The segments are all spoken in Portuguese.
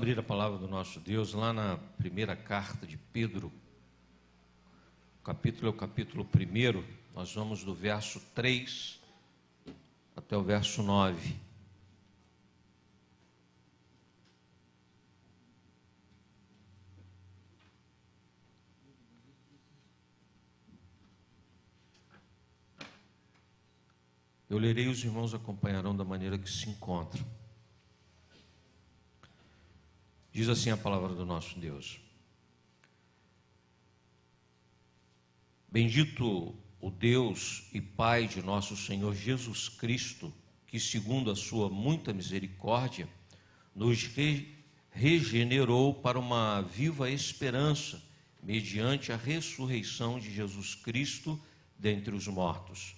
abrir a palavra do nosso Deus lá na primeira carta de Pedro, capítulo é o capítulo 1, nós vamos do verso 3 até o verso 9. Eu lerei, os irmãos acompanharão da maneira que se encontram. Diz assim a palavra do nosso Deus: Bendito o Deus e Pai de nosso Senhor Jesus Cristo, que segundo a sua muita misericórdia, nos regenerou para uma viva esperança, mediante a ressurreição de Jesus Cristo dentre os mortos,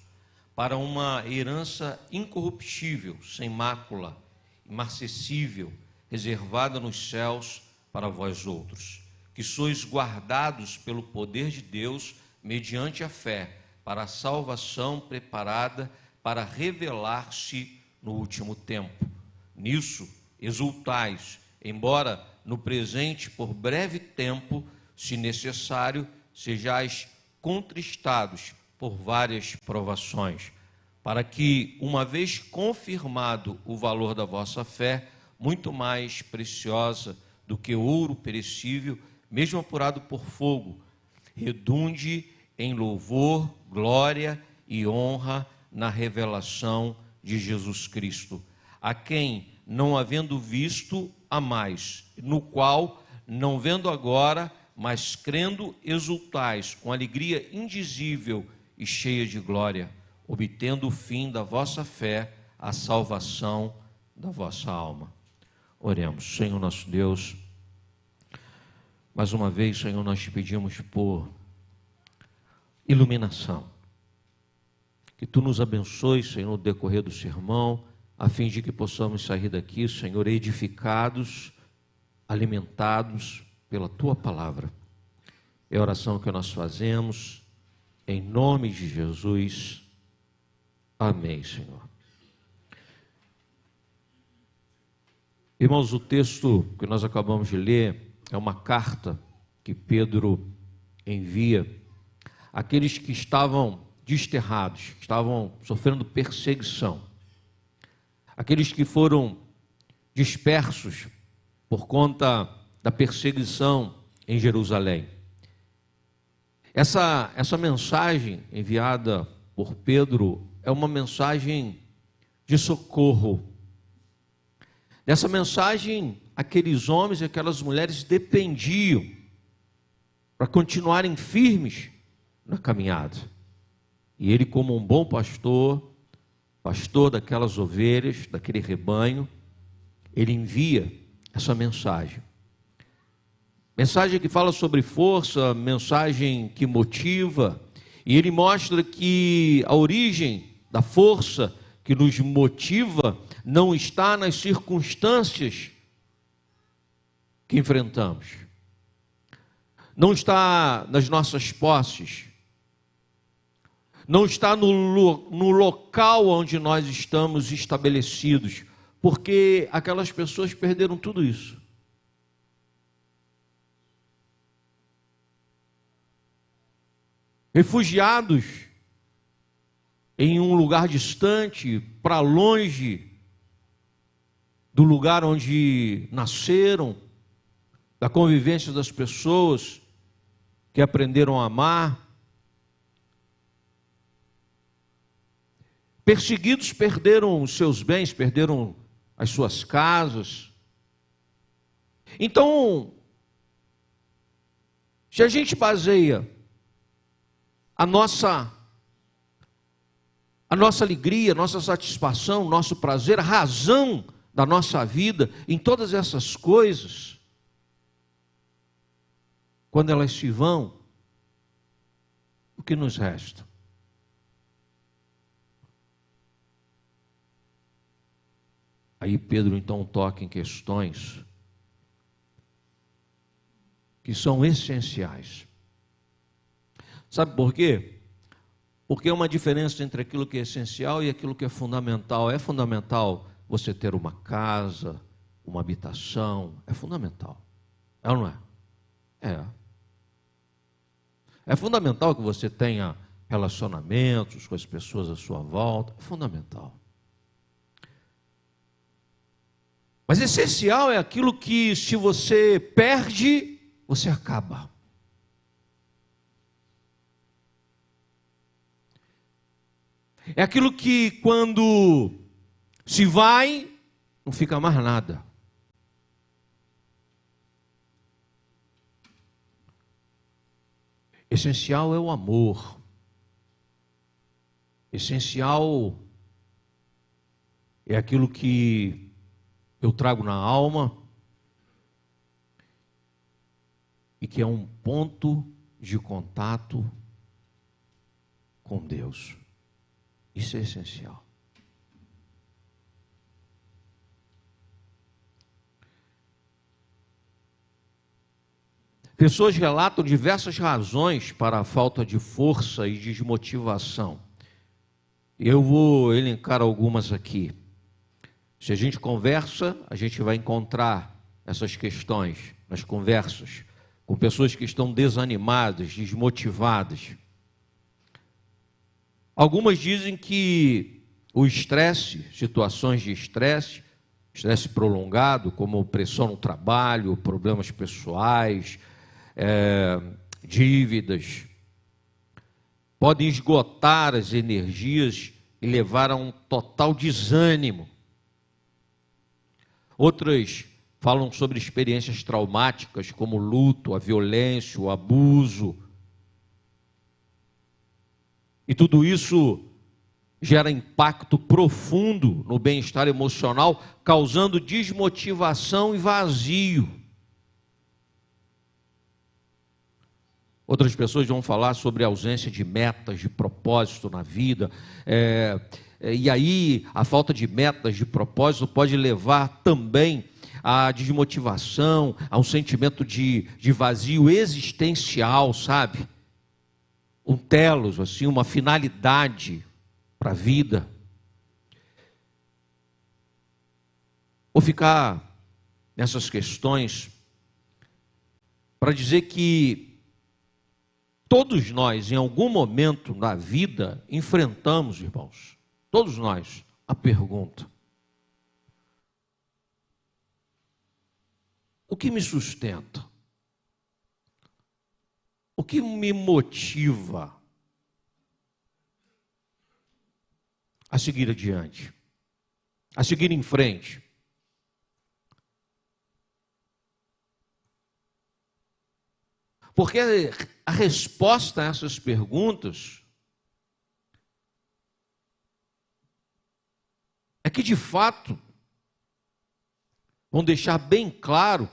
para uma herança incorruptível, sem mácula, imarcessível, reservada nos céus para vós outros, que sois guardados pelo poder de Deus, mediante a fé, para a salvação preparada para revelar-se no último tempo. Nisso exultais, embora no presente, por breve tempo, se necessário, sejais contristados por várias provações, para que, uma vez confirmado o valor da vossa fé, muito mais preciosa do que ouro perecível, mesmo apurado por fogo, redunde em louvor, glória e honra na revelação de Jesus Cristo, a quem, não havendo visto, amais, no qual, não vendo agora, mas crendo, exultais, com alegria indizível e cheia de glória, obtendo o fim da vossa fé, a salvação da vossa alma. Oremos. Senhor nosso Deus, mais uma vez, Senhor, nós te pedimos por iluminação, que Tu nos abençoes, Senhor, no decorrer do sermão, a fim de que possamos sair daqui, Senhor, edificados, alimentados pela Tua palavra. É a oração que nós fazemos, em nome de Jesus. Amém, Senhor. Irmãos, o texto que nós acabamos de ler é uma carta que Pedro envia àqueles que estavam desterrados, que estavam sofrendo perseguição, aqueles que foram dispersos por conta da perseguição em Jerusalém. Essa mensagem enviada por Pedro é uma mensagem de socorro. Dessa mensagem, aqueles homens e aquelas mulheres dependiam para continuarem firmes na caminhada. E ele, como um bom pastor, pastor daquelas ovelhas, daquele rebanho, ele envia essa mensagem. Mensagem que fala sobre força, mensagem que motiva, e ele mostra que a origem da força que nos motiva não está nas circunstâncias que enfrentamos, não está nas nossas posses, não está no local onde nós estamos estabelecidos, porque aquelas pessoas perderam tudo isso. Refugiados em um lugar distante, para longe do lugar onde nasceram, da convivência das pessoas que aprenderam a amar. Perseguidos, perderam os seus bens, perderam as suas casas. Então, se a gente baseia a nossa alegria, nossa satisfação, nosso prazer, a razão da nossa vida em todas essas coisas, quando elas se vão, o que nos resta? Aí Pedro então toca em questões que são essenciais. Sabe por quê? Porque é uma diferença entre aquilo que é essencial e aquilo que é fundamental. É fundamental você ter uma casa, uma habitação, é fundamental. É ou não é? É. É fundamental que você tenha relacionamentos com as pessoas à sua volta, é fundamental. Mas essencial é aquilo que, se você perde, você acaba. É aquilo que, quando se vai, não fica mais nada. Essencial é o amor. Essencial é aquilo que eu trago na alma e que é um ponto de contato com Deus. Isso é essencial. Pessoas relatam diversas razões para a falta de força e desmotivação. Eu vou elencar algumas aqui. Se a gente conversa, a gente vai encontrar essas questões nas conversas com pessoas que estão desanimadas, desmotivadas. Algumas dizem que o estresse, situações de estresse prolongado, como pressão no trabalho, problemas pessoais, dívidas, podem esgotar as energias e levar a um total desânimo. Outras falam sobre experiências traumáticas, como o luto, a violência, o abuso. E tudo isso gera impacto profundo no bem-estar emocional, causando desmotivação e vazio. Outras pessoas vão falar sobre a ausência de metas, de propósito na vida. E aí, a falta de metas, de propósito, pode levar também à desmotivação, a um sentimento de vazio existencial, sabe? Um telos, assim, uma finalidade para a vida. Vou ficar nessas questões para dizer que todos nós, em algum momento na vida, enfrentamos, irmãos, todos nós, a pergunta: o que me sustenta? O que me motiva a seguir adiante, a seguir em frente? Porque a resposta a essas perguntas é que, de fato, vão deixar bem claro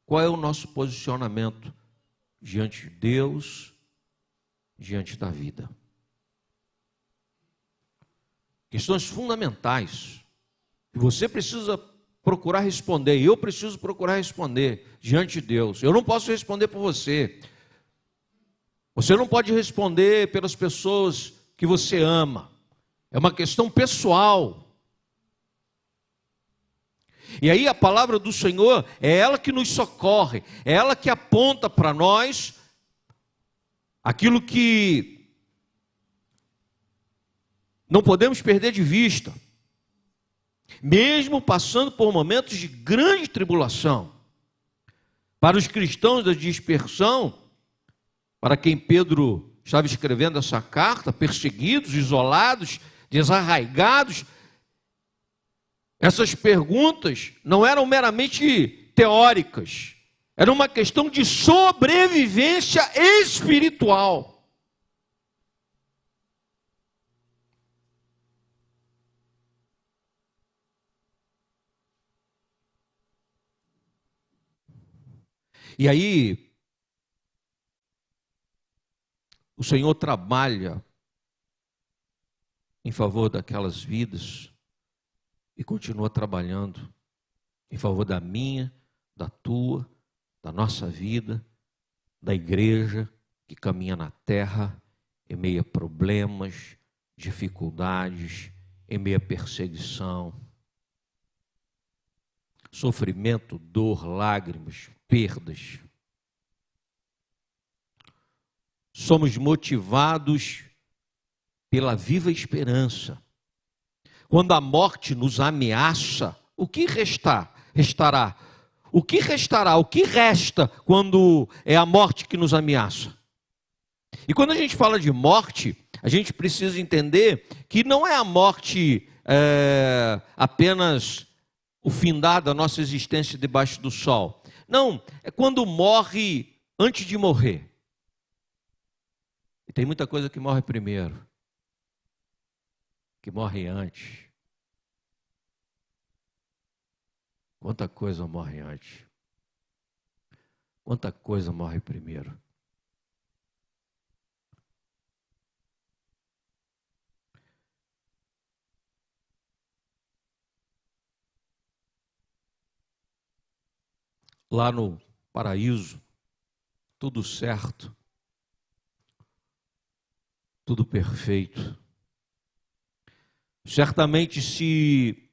qual é o nosso posicionamento diante de Deus, diante da vida. Questões fundamentais que você precisa procurar responder, e eu preciso procurar responder diante de Deus. Eu não posso responder por você. Você não pode responder pelas pessoas que você ama. É uma questão pessoal. E aí a palavra do Senhor é ela que nos socorre, é ela que aponta para nós aquilo que não podemos perder de vista. Mesmo passando por momentos de grande tribulação, para os cristãos da dispersão, para quem Pedro estava escrevendo essa carta, perseguidos, isolados, desarraigados, essas perguntas não eram meramente teóricas, era uma questão de sobrevivência espiritual. E aí, o Senhor trabalha em favor daquelas vidas e continua trabalhando em favor da minha, da tua, da nossa vida, da igreja que caminha na terra em meio a problemas, dificuldades, em meio a perseguição. sofrimento, dor, lágrimas, perdas. Somos motivados pela viva esperança. Quando a morte nos ameaça, o que restará? O que restará? O que resta quando é a morte que nos ameaça? E quando a gente fala de morte, a gente precisa entender que não é a morte apenas o findar da nossa existência debaixo do sol. Não, é quando morre antes de morrer. E tem muita coisa que morre primeiro, que morre antes. Quanta coisa morre antes. Quanta coisa morre primeiro. Lá no paraíso, tudo certo, tudo perfeito. Certamente, se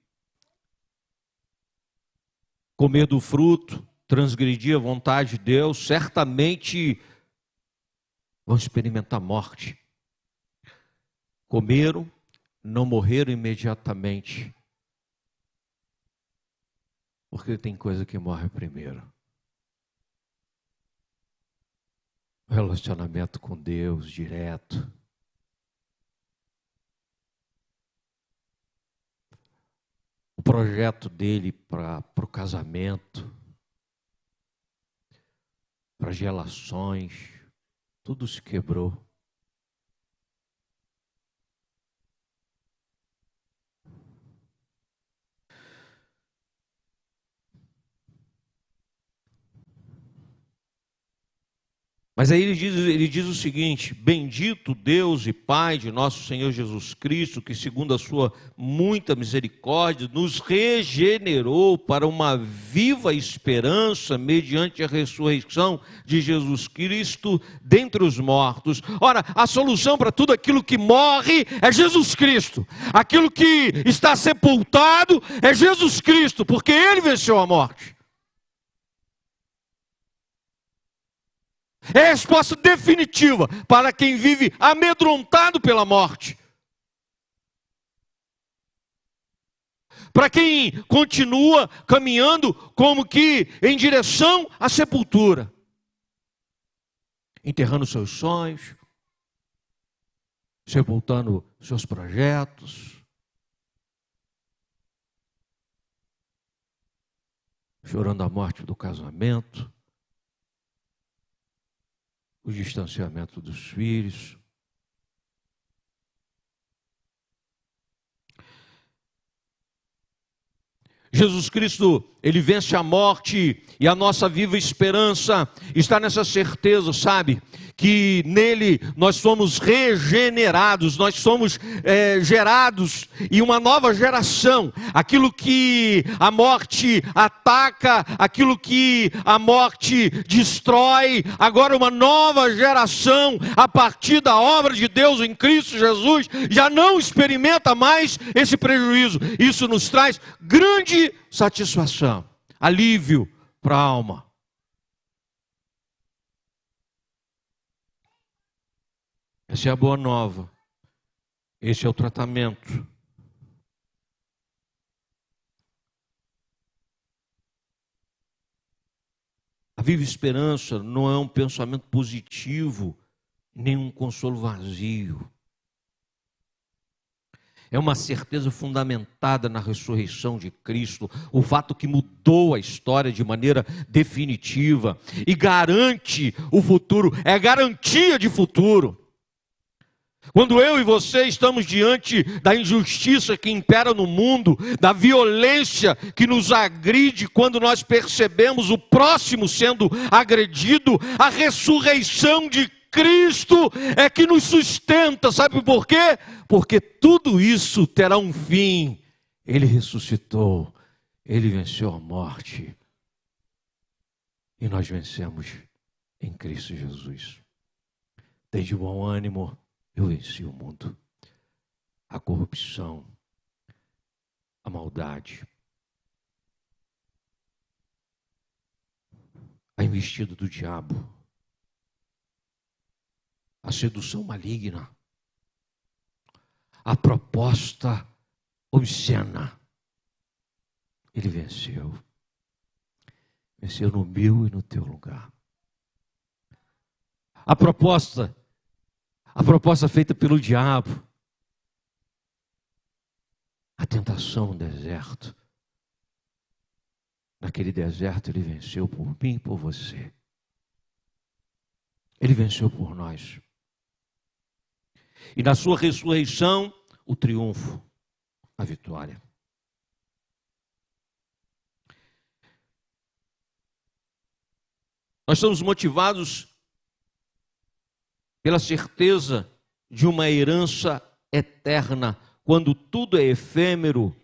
comer do fruto, transgredir a vontade de Deus, certamente vão experimentar morte. Comeram, não morreram imediatamente. Porque tem coisa que morre primeiro. O relacionamento com Deus direto. O projeto dele para o casamento, para as relações, tudo se quebrou. Mas aí ele diz o seguinte: bendito Deus e Pai de nosso Senhor Jesus Cristo, que segundo a sua muita misericórdia, nos regenerou para uma viva esperança mediante a ressurreição de Jesus Cristo dentre os mortos. Ora, a solução para tudo aquilo que morre é Jesus Cristo. Aquilo que está sepultado é Jesus Cristo, porque Ele venceu a morte. É a resposta definitiva para quem vive amedrontado pela morte. Para quem continua caminhando como que em direção à sepultura. Enterrando seus sonhos, sepultando seus projetos, chorando a morte do casamento, o distanciamento dos filhos. Jesus Cristo, Ele vence a morte e a nossa viva esperança está nessa certeza, sabe? Que nele nós somos regenerados, nós somos gerados em uma nova geração. Aquilo que a morte ataca, aquilo que a morte destrói, agora uma nova geração, a partir da obra de Deus em Cristo Jesus, já não experimenta mais esse prejuízo. Isso nos traz grande satisfação, alívio para a alma. Essa é a boa nova. Esse é o tratamento. A viva esperança não é um pensamento positivo, nem um consolo vazio. É uma certeza fundamentada na ressurreição de Cristo, o fato que mudou a história de maneira definitiva e garante o futuro, é garantia de futuro. Quando eu e você estamos diante da injustiça que impera no mundo, da violência que nos agride, quando nós percebemos o próximo sendo agredido, a ressurreição de Cristo é que nos sustenta. Sabe por quê? Porque tudo isso terá um fim. Ele ressuscitou, Ele venceu a morte e nós vencemos em Cristo Jesus. Tem de bom ânimo. Eu venci o mundo, a corrupção, a maldade. investido do diabo, a sedução maligna, a proposta obscena. Ele venceu. Venceu no meu e no teu lugar. A proposta feita pelo diabo, a tentação no deserto. Naquele deserto ele venceu por mim e por você. Ele venceu por nós. E na sua ressurreição, o triunfo, a vitória. Nós somos motivados pela certeza de uma herança eterna, quando tudo é efêmero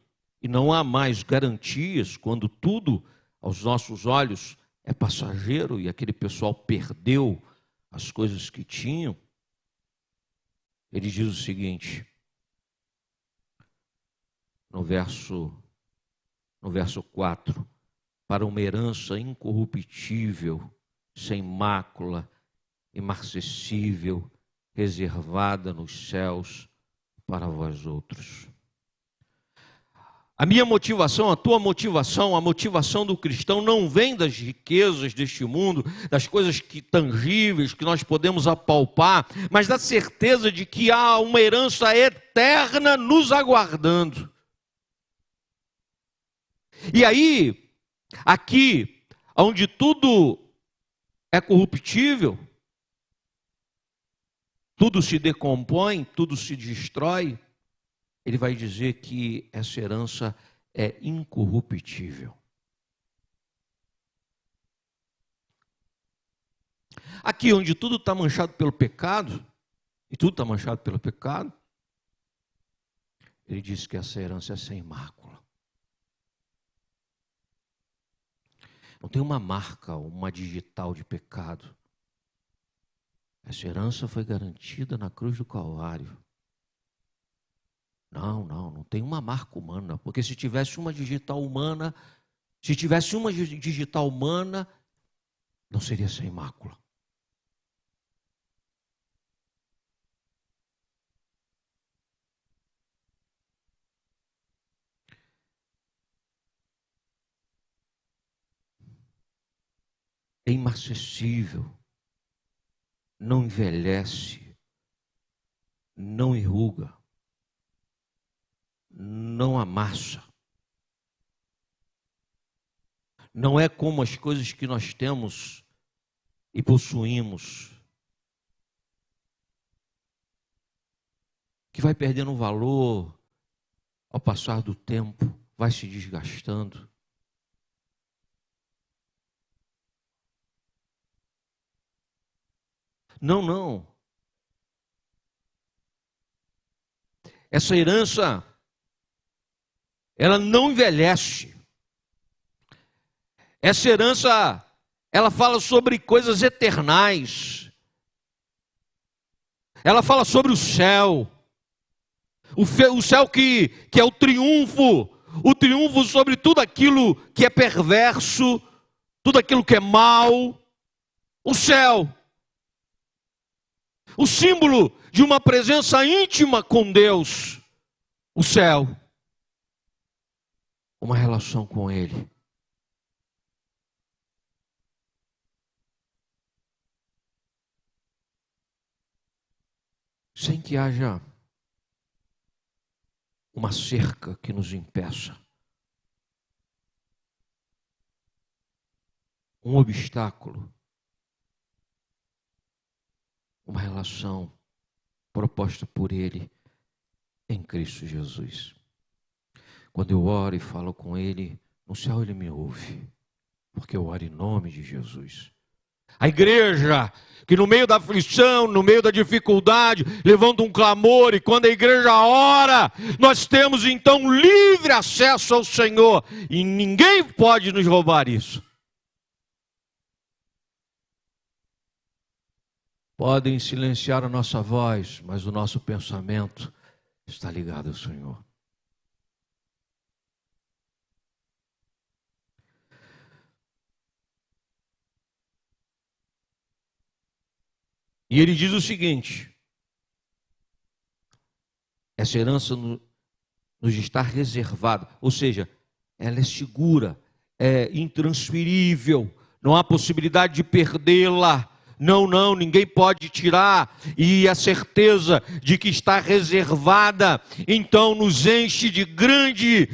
e não há mais garantias, quando tudo, aos nossos olhos, é passageiro e aquele pessoal perdeu as coisas que tinham. Ele diz o seguinte, no verso 4, para uma herança incorruptível, sem mácula, imarcessível, reservada nos céus para vós outros. A minha motivação, a tua motivação, a motivação do cristão não vem das riquezas deste mundo, das coisas tangíveis que nós podemos apalpar, mas da certeza de que há uma herança eterna nos aguardando. E aí, aqui, onde tudo é corruptível, tudo se decompõe, tudo se destrói, ele vai dizer que essa herança é incorruptível. Aqui onde tudo está manchado pelo pecado, e tudo está manchado pelo pecado, ele diz que essa herança é sem mácula. Não tem uma marca, uma digital de pecado. Essa herança foi garantida na cruz do Calvário. Não tem uma marca humana, porque se tivesse uma digital humana, não seria sem mácula. É imarcessível, não envelhece, não enruga, não amassa. Não é como as coisas que nós temos e possuímos, que vai perdendo valor ao passar do tempo, vai se desgastando. Não. Essa herança, ela não envelhece. Essa herança, ela fala sobre coisas eternais. Ela fala sobre o céu. O céu que é o triunfo sobre tudo aquilo que é perverso, tudo aquilo que é mal. O céu. O símbolo de uma presença íntima com Deus. O céu. Uma relação com Ele. Sem que haja uma cerca que nos impeça. Um obstáculo. Uma relação proposta por Ele em Cristo Jesus. Quando eu oro e falo com Ele, no céu Ele me ouve, porque eu oro em nome de Jesus. A igreja, que no meio da aflição, no meio da dificuldade, levanta um clamor, e quando a igreja ora, nós temos então livre acesso ao Senhor, e ninguém pode nos roubar isso. Podem silenciar a nossa voz, mas o nosso pensamento está ligado ao Senhor. E ele diz o seguinte: essa herança nos está reservada, ou seja, ela é segura, é intransferível, não há possibilidade de perdê-la. Não, ninguém pode tirar, e a certeza de que está reservada, então nos enche de grande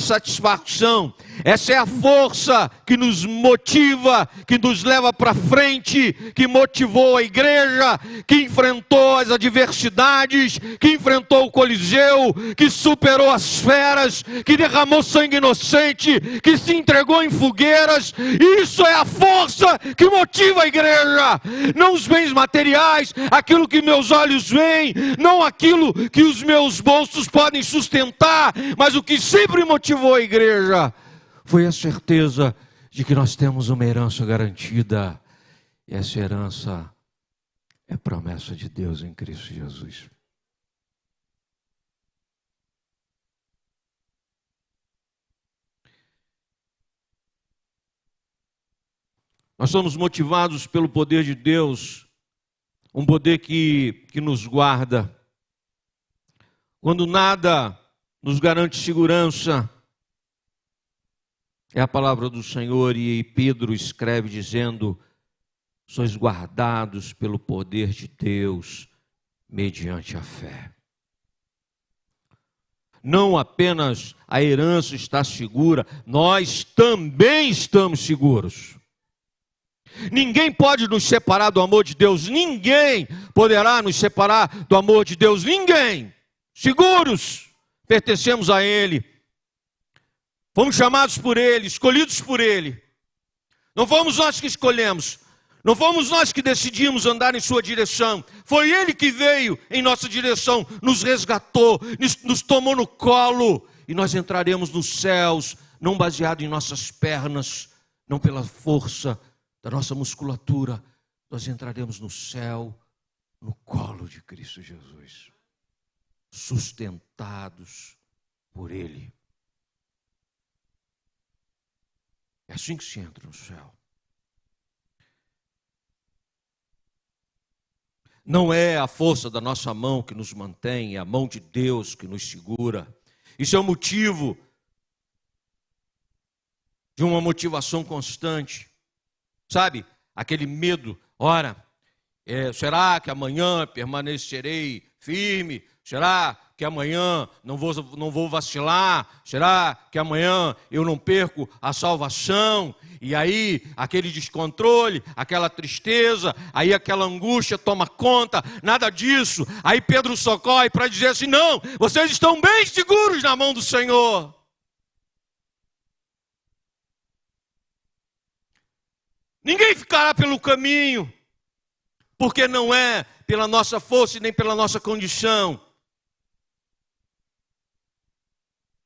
satisfação. Essa é a força que nos motiva, que nos leva para frente, que motivou a igreja, que enfrentou as adversidades, que enfrentou o Coliseu, que superou as feras, que derramou sangue inocente, que se entregou em fogueiras. Isso é a força que motiva a igreja. Não os bens materiais, aquilo que meus olhos veem, não aquilo que os meus bolsos podem sustentar, mas o que sempre motivou a igreja foi a certeza de que nós temos uma herança garantida. E essa herança é promessa de Deus em Cristo Jesus. Nós somos motivados pelo poder de Deus, um poder que nos guarda. Quando nada nos garante segurança, é a palavra do Senhor, e Pedro escreve dizendo: sois guardados pelo poder de Deus, mediante a fé. Não apenas a herança está segura, nós também estamos seguros. Ninguém pode nos separar do amor de Deus, ninguém poderá nos separar do amor de Deus, ninguém. Seguros, pertencemos a Ele, fomos chamados por Ele, escolhidos por Ele. Não fomos nós que escolhemos, não fomos nós que decidimos andar em sua direção, foi Ele que veio em nossa direção, nos resgatou, nos tomou no colo, e nós entraremos nos céus, não baseado em nossas pernas, não pela força da nossa musculatura, nós entraremos no céu, no colo de Cristo Jesus, sustentados por Ele. É assim que se entra no céu. Não é a força da nossa mão que nos mantém, é a mão de Deus que nos segura. Isso é o motivo de uma motivação constante. Sabe, aquele medo, ora, será que amanhã permanecerei firme? Será que amanhã não vou vacilar? Será que amanhã eu não perco a salvação? E aí, aquele descontrole, aquela tristeza, aí aquela angústia toma conta, nada disso. Aí Pedro socorre para dizer assim: não, vocês estão bem seguros na mão do Senhor. Ninguém ficará pelo caminho, porque não é pela nossa força e nem pela nossa condição,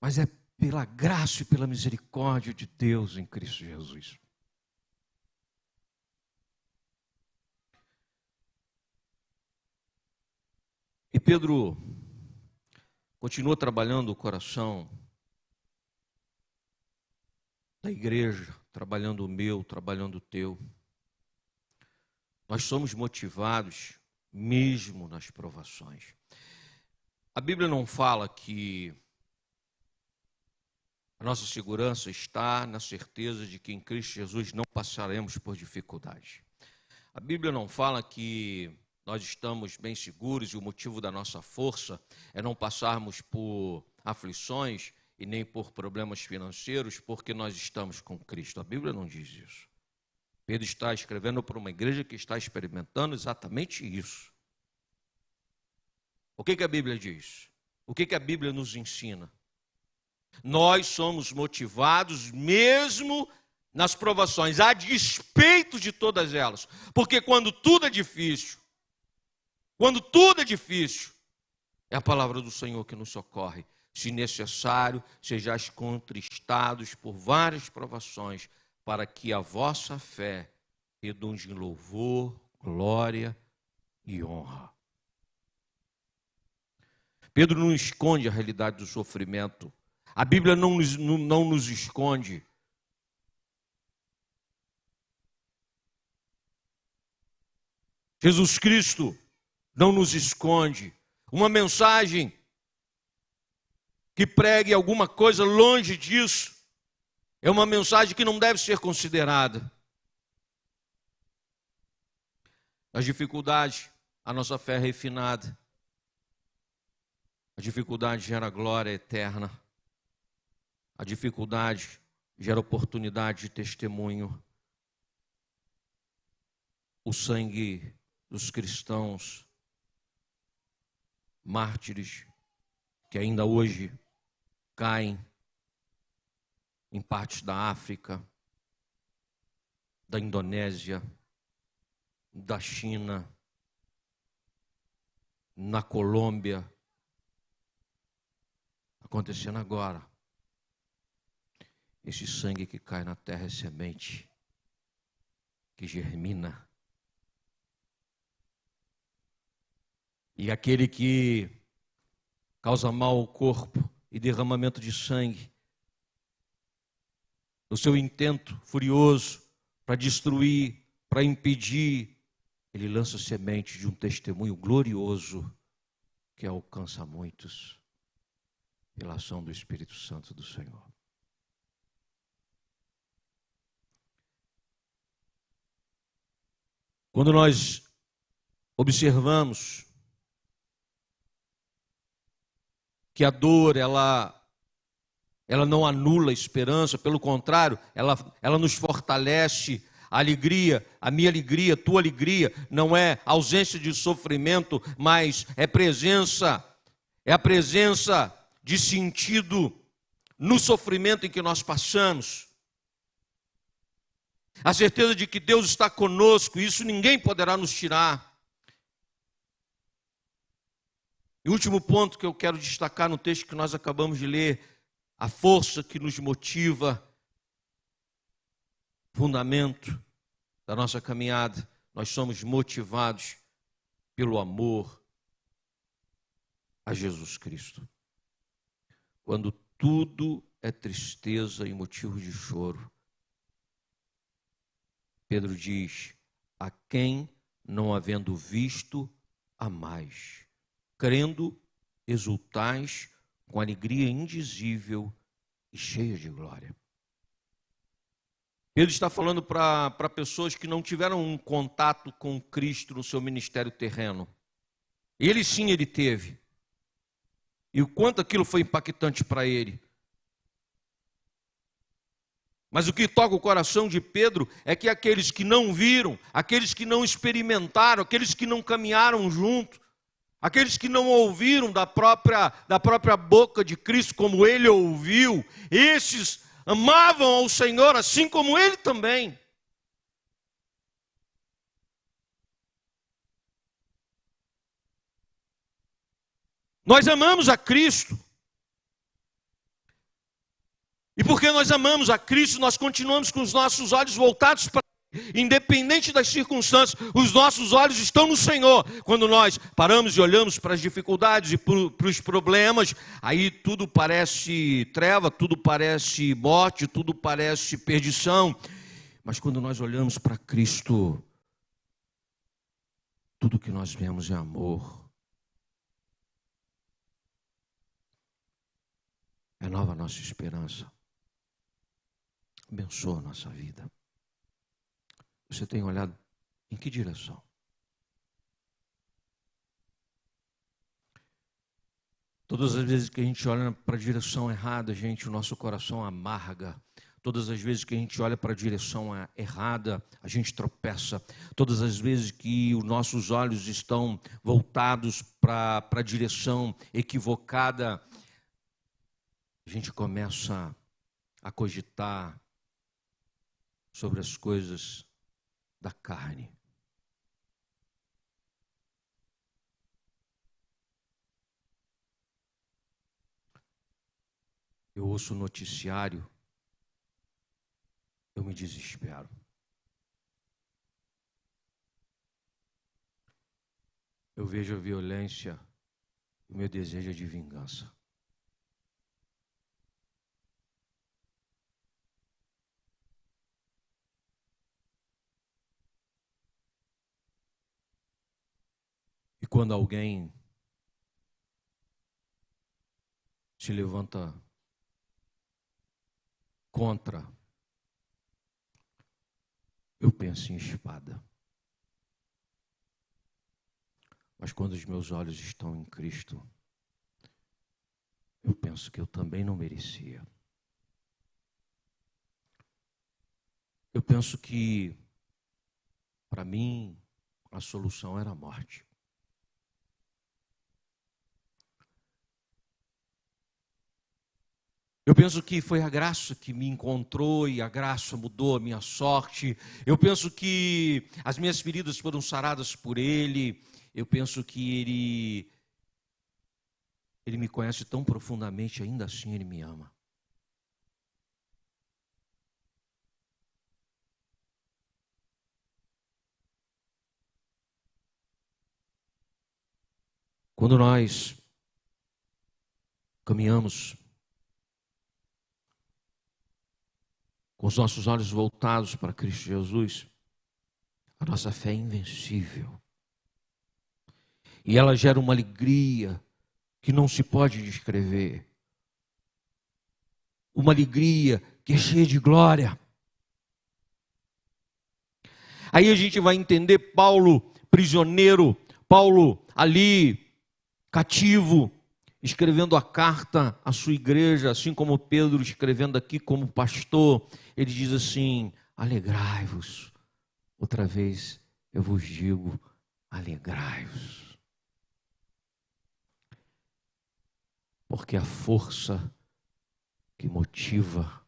mas é pela graça e pela misericórdia de Deus em Cristo Jesus. E Pedro continua trabalhando o coração da igreja, trabalhando o meu, trabalhando o teu. Nós somos motivados mesmo nas provações. A Bíblia não fala que a nossa segurança está na certeza de que em Cristo Jesus não passaremos por dificuldades. A Bíblia não fala que nós estamos bem seguros e o motivo da nossa força é não passarmos por aflições e nem por problemas financeiros, porque nós estamos com Cristo. A Bíblia não diz isso. Pedro está escrevendo para uma igreja que está experimentando exatamente isso. O que a Bíblia diz? O que a Bíblia nos ensina? Nós somos motivados mesmo nas provações, a despeito de todas elas. Porque quando tudo é difícil, é a palavra do Senhor que nos socorre. Se necessário, sejais contristados por várias provações, para que a vossa fé redunde em louvor, glória e honra. Pedro não esconde a realidade do sofrimento. A Bíblia não nos esconde. Jesus Cristo não nos esconde. Uma mensagem que pregue alguma coisa longe disso é uma mensagem que não deve ser considerada. As dificuldades, a nossa fé é refinada. A dificuldade gera glória eterna. A dificuldade gera oportunidade de testemunho. O sangue dos cristãos, mártires, que ainda hoje caem em partes da África, da Indonésia, da China, na Colômbia, acontecendo agora. Esse sangue que cai na terra é semente que germina. E aquele que causa mal ao corpo e derramamento de sangue, no seu intento furioso para destruir, para impedir, ele lança semente de um testemunho glorioso que alcança muitos pela ação do Espírito Santo do Senhor. Quando nós observamos que a dor, ela não anula a esperança, pelo contrário, ela nos fortalece. A alegria, a minha alegria, a tua alegria, não é ausência de sofrimento, mas é a presença de sentido no sofrimento em que nós passamos. A certeza de que Deus está conosco, isso ninguém poderá nos tirar. E o último ponto que eu quero destacar no texto que nós acabamos de ler, a força que nos motiva, fundamento da nossa caminhada, nós somos motivados pelo amor a Jesus Cristo. Quando tudo é tristeza e motivo de choro, Pedro diz: a quem não havendo visto, amais, crendo, exultais com alegria indizível e cheia de glória. Pedro está falando para pessoas que não tiveram um contato com Cristo no seu ministério terreno. Ele sim, ele teve. E o quanto aquilo foi impactante para ele. Mas o que toca o coração de Pedro é que aqueles que não viram, aqueles que não experimentaram, aqueles que não caminharam junto, aqueles que não ouviram da própria boca de Cristo como ele ouviu, esses amavam ao Senhor assim como ele também. Nós amamos a Cristo. E porque nós amamos a Cristo, nós continuamos com os nossos olhos voltados para Ele. Independente das circunstâncias, os nossos olhos estão no Senhor. Quando nós paramos e olhamos para as dificuldades e para os problemas, aí tudo parece treva, tudo parece morte, tudo parece perdição. Mas quando nós olhamos para Cristo, tudo que nós vemos é amor. Renova a nossa esperança. Abençoa a nossa vida. Você tem olhado em que direção? Todas as vezes que a gente olha para a direção errada, o nosso coração amarga. Todas as vezes que a gente olha para a direção errada, a gente tropeça. Todas as vezes que os nossos olhos estão voltados para a direção equivocada, a gente começa a cogitar sobre as coisas da carne. Eu ouço o noticiário, eu me desespero. Eu vejo a violência, o meu desejo é de vingança. quando alguém se levanta contra, eu penso em espada. Mas quando os meus olhos estão em Cristo, eu penso que eu também não merecia. Eu penso que, para mim, a solução era a morte. Eu penso que foi a graça que me encontrou e a graça mudou a minha sorte. Eu penso que as minhas feridas foram saradas por Ele. Eu penso que Ele me conhece tão profundamente, ainda assim Ele me ama. Quando nós caminhamos com os nossos olhos voltados para Cristo Jesus, a nossa fé é invencível. E ela gera uma alegria que não se pode descrever. Uma alegria que é cheia de glória. Aí a gente vai entender Paulo prisioneiro, Paulo ali cativo, escrevendo a carta à sua igreja, assim como Pedro escrevendo aqui como pastor. Ele diz assim: alegrai-vos. Outra vez eu vos digo, alegrai-vos. Porque a força que motiva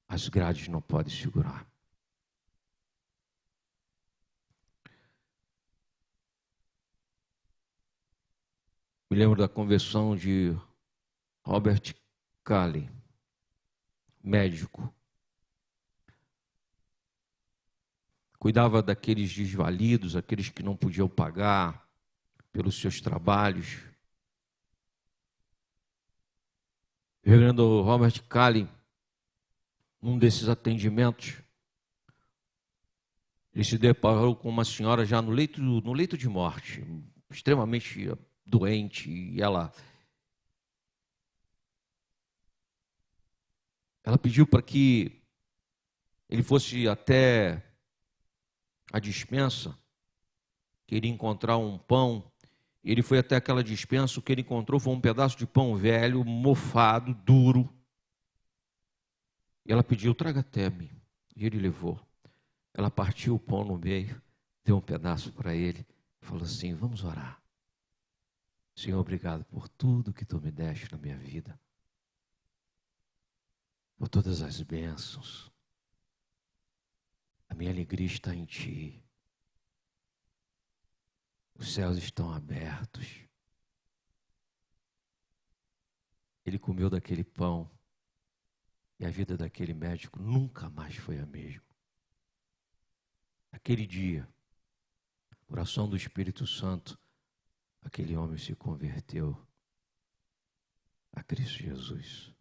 as grades não pode segurar. Me lembro da conversão de Robert Calley, médico. Cuidava daqueles desvalidos, aqueles que não podiam pagar pelos seus trabalhos. O reverendo Robert Calley, num desses atendimentos, ele se deparou com uma senhora já no leito de morte, extremamente doente, e ela pediu para que ele fosse até a despensa, queria encontrar um pão. Ele foi até aquela despensa, o que ele encontrou foi um pedaço de pão velho, mofado, duro. E ela pediu: traga até mim. E ele levou. Ela partiu o pão no meio, deu um pedaço para ele e falou assim: vamos orar. Senhor, obrigado por tudo que tu me deste na minha vida, por todas as bênçãos. A minha alegria está em ti. Os céus estão abertos. Ele comeu daquele pão e a vida daquele médico nunca mais foi a mesma. Aquele dia, por ação do Espírito Santo, aquele homem se converteu a Cristo Jesus.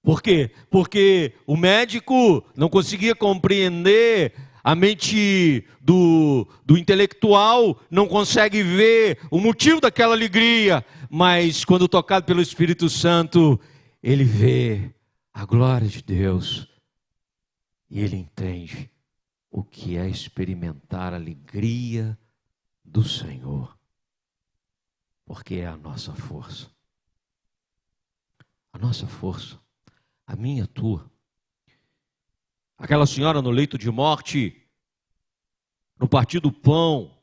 Por quê? Porque o médico não conseguia compreender, a mente do intelectual não consegue ver o motivo daquela alegria, mas quando tocado pelo Espírito Santo, ele vê a glória de Deus e ele entende o que é experimentar a alegria do Senhor, porque é a nossa força. A nossa força, a minha, a tua. Aquela senhora no leito de morte, no partir do pão,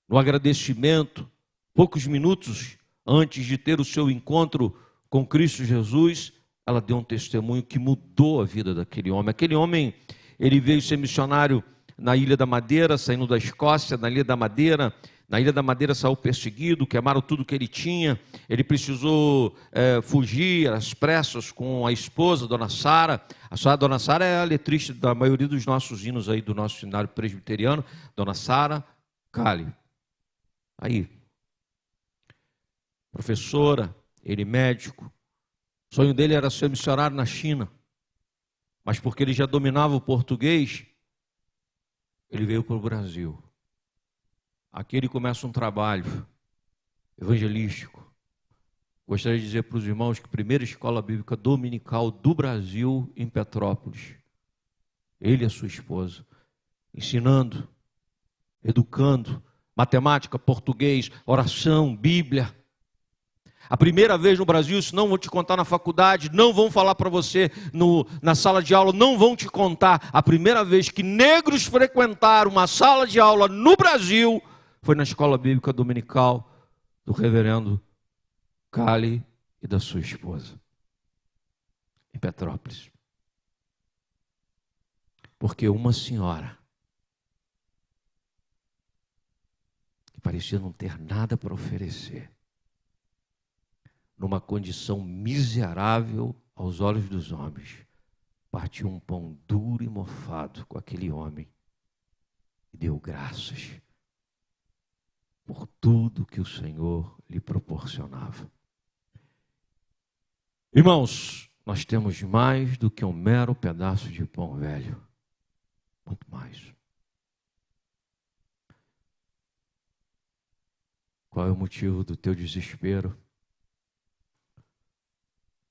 no agradecimento, poucos minutos antes de ter o seu encontro com Cristo Jesus, ela deu um testemunho que mudou a vida daquele homem. Aquele homem, ele veio ser missionário na Ilha da Madeira, saindo da Escócia, na Ilha da Madeira. Na Ilha da Madeira saiu perseguido, queimaram tudo que ele tinha. Ele precisou fugir às pressas com a esposa, Dona Sara. A Dona Sara é a letrista da maioria dos nossos hinos aí do nosso seminário presbiteriano. Dona Sara Calley. Aí, professora, ele médico. O sonho dele era ser missionário na China. Mas porque ele já dominava o português, ele veio para o Brasil. aqui ele começa um trabalho evangelístico. Gostaria de dizer para os irmãos que a primeira escola bíblica dominical do Brasil, em Petrópolis, ele e a sua esposa, ensinando, educando, matemática, português, oração, Bíblia. A primeira vez no Brasil, isso não vou te contar na faculdade, não vão falar para você na sala de aula, não vão te contar. A primeira vez que negros frequentaram uma sala de aula no Brasil foi na escola bíblica dominical do reverendo Cali e da sua esposa, em Petrópolis. Porque uma senhora, que parecia não ter nada para oferecer, numa condição miserável aos olhos dos homens, partiu um pão duro e mofado com aquele homem e deu graças por tudo que o Senhor lhe proporcionava. Irmãos, nós temos mais do que um mero pedaço de pão velho, muito mais. Qual é o motivo do teu desespero?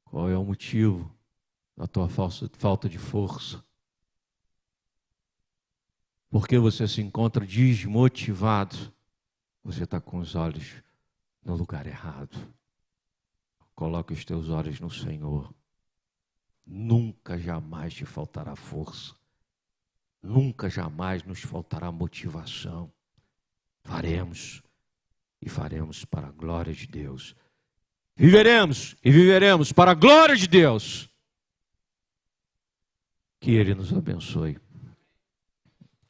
Qual é o motivo da tua falta de força? Por que você se encontra desmotivado? Você está com os olhos no lugar errado. Coloque os teus olhos no Senhor. Nunca jamais te faltará força. Nunca jamais nos faltará motivação. Faremos e faremos para a glória de Deus. Viveremos e viveremos para a glória de Deus. Que Ele nos abençoe.